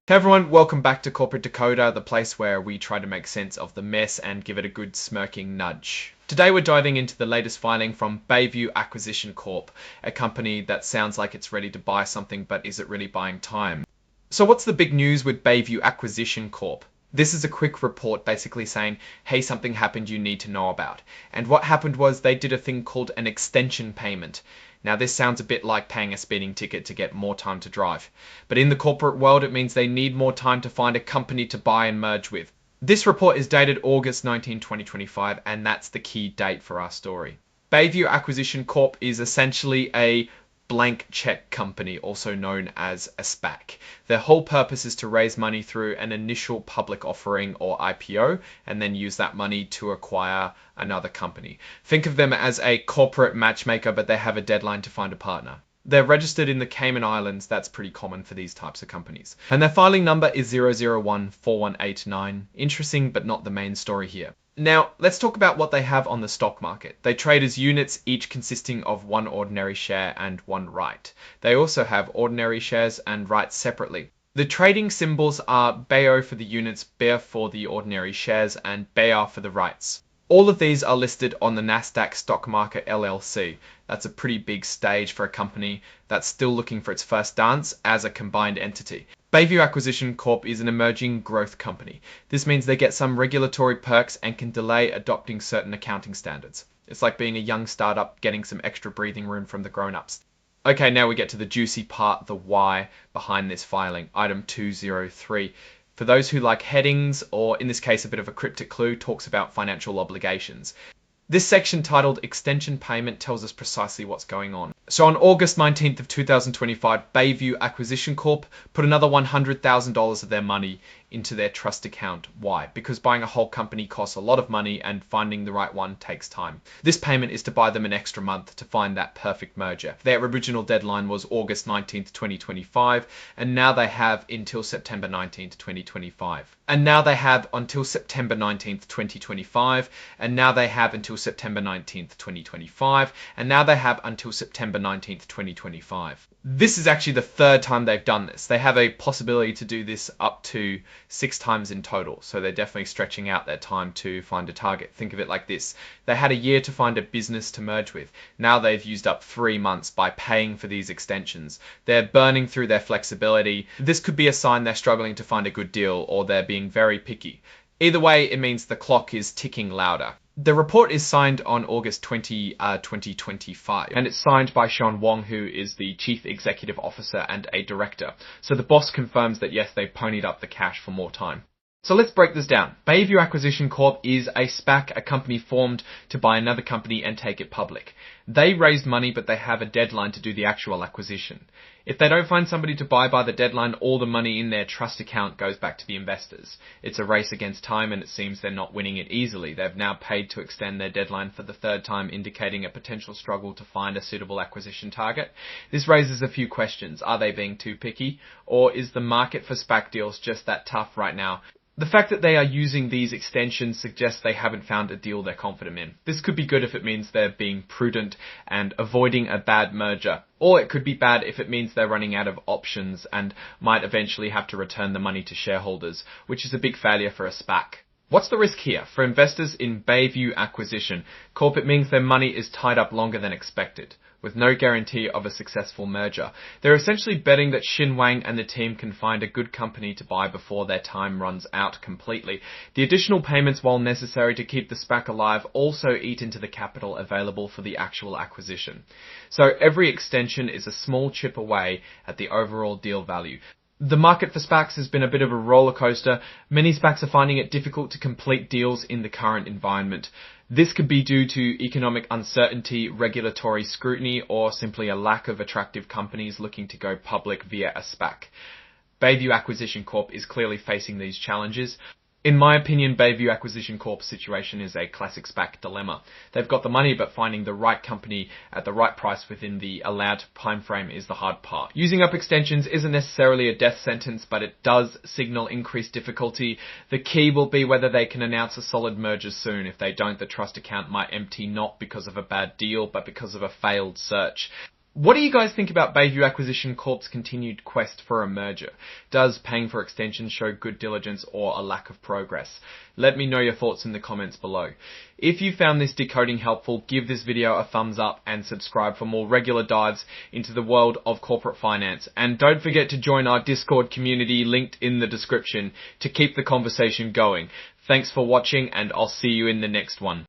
Hey everyone, welcome back to Corporate Decoder, the place where we try to make sense of the mess and give it a good smirking nudge. Today we're diving into the latest filing from Bayview Accession Corp, a company that sounds like it's ready to buy something but isn't really buying time. So what's the big news with Bayview Accession Corp? This is a quick report basically saying, hey, something happened you need to know about. And what happened was they did a thing called an extension payment. Now this sounds a bit like paying a speeding ticket to get more time to drive. But in the corporate world, it means they need more time to find a company to buy and merge with. This report is dated August 19, 2025, and that's the key date for our story. Bayview Accession Corp is essentially a blank check company, also known as a SPAC. Their whole purpose is to raise money through an initial public offering or IPO and then use that money to acquire another company. Think of them as a corporate matchmaker, but they have a deadline to find a partner. They're registered in the Cayman Islands. That's pretty common for these types of companies. And their filing number is 0014189. Interesting, but not the main story here. Now, let's talk about what they have on the stock market. They trade as units, each consisting of one ordinary share and one right. They also have ordinary shares and rights separately. The trading symbols are BAO for the units, BER for the ordinary shares, and BAR for the rights. All of these are listed on the Nasdaq Stock Market LLC. That's a pretty big stage for a company that's still looking for its first dance as a combined entity. Bayview Accession Corp is an emerging growth company. This means they get some regulatory perks and can delay adopting certain accounting standards. It's like being a young startup getting some extra breathing room from the grown-ups. Okay, now we get to the juicy part, the why behind this filing, item 203. For those who like headings, or in this case a bit of a cryptic clue, talks about financial obligations. This section titled Extension Payment tells us precisely what's going on. So on August 19th of 2025, Bayview Accession Corp put another $100,000 of their money into their trust account. Why? Because buying a whole company costs a lot of money and finding the right one takes time. This payment is to buy them an extra month to find that perfect merger. Their original deadline was August 19th, 2025, and now they have until September 19th, 2025. And now they have until September 19th, 2025, and now they have until September 19th, 2025, and now they have until September 19th, 2025. This is actually the third time they've done this. They have a possibility to do this up to 6 times in total. So they're definitely stretching out their time to find a target. Think of it like this. They had a year to find a business to merge with. Now they've used up 3 months by paying for these extensions. They're burning through their flexibility. This could be a sign they're struggling to find a good deal or they're being very picky. Either way, it means the clock is ticking louder. The report is signed on August 20, 2025, and it's signed by Sean Wong, who is the Chief Executive Officer and a Director. So the boss confirms that yes, they've ponied up the cash for more time. So let's break this down. Bayview Accession Corp is a SPAC, a company formed to buy another company and take it public. They raised money, but they have a deadline to do the actual acquisition. If they don't find somebody to buy by the deadline, all the money in their trust account goes back to the investors. It's a race against time, and it seems they're not winning it easily. They've now paid to extend their deadline for the third time, indicating a potential struggle to find a suitable acquisition target. This raises a few questions. Are they being too picky? Or is the market for SPAC deals just that tough right now? The fact that they are using these extensions suggests they haven't found a deal they're confident in. This could be good if it means they're being prudent and avoiding a bad merger. Or it could be bad if it means they're running out of options and might eventually have to return the money to shareholders, which is a big failure for a SPAC. What's the risk here? For investors in Bayview Accession Corp, it means their money is tied up longer than expected, with no guarantee of a successful merger. They're essentially betting that Xin Wang and the team can find a good company to buy before their time runs out completely. The additional payments, while necessary to keep the SPAC alive, also eat into the capital available for the actual acquisition. So every extension is a small chip away at the overall deal value. The market for SPACs has been a bit of a roller coaster. Many SPACs are finding it difficult to complete deals in the current environment. This could be due to economic uncertainty, regulatory scrutiny, or simply a lack of attractive companies looking to go public via a SPAC. Bayview Accession Corp is clearly facing these challenges. In my opinion, Bayview Accession Corp's situation is a classic SPAC dilemma. They've got the money, but finding the right company at the right price within the allowed time frame is the hard part. Using up extensions isn't necessarily a death sentence, but it does signal increased difficulty. The key will be whether they can announce a solid merger soon. If they don't, the trust account might empty not because of a bad deal, but because of a failed search. What do you guys think about Bayview Acquisition Corp's continued quest for a merger? Does paying for extensions show good diligence or a lack of progress? Let me know your thoughts in the comments below. If you found this decoding helpful, give this video a thumbs up and subscribe for more regular dives into the world of corporate finance. And don't forget to join our Discord community linked in the description to keep the conversation going. Thanks for watching, and I'll see you in the next one.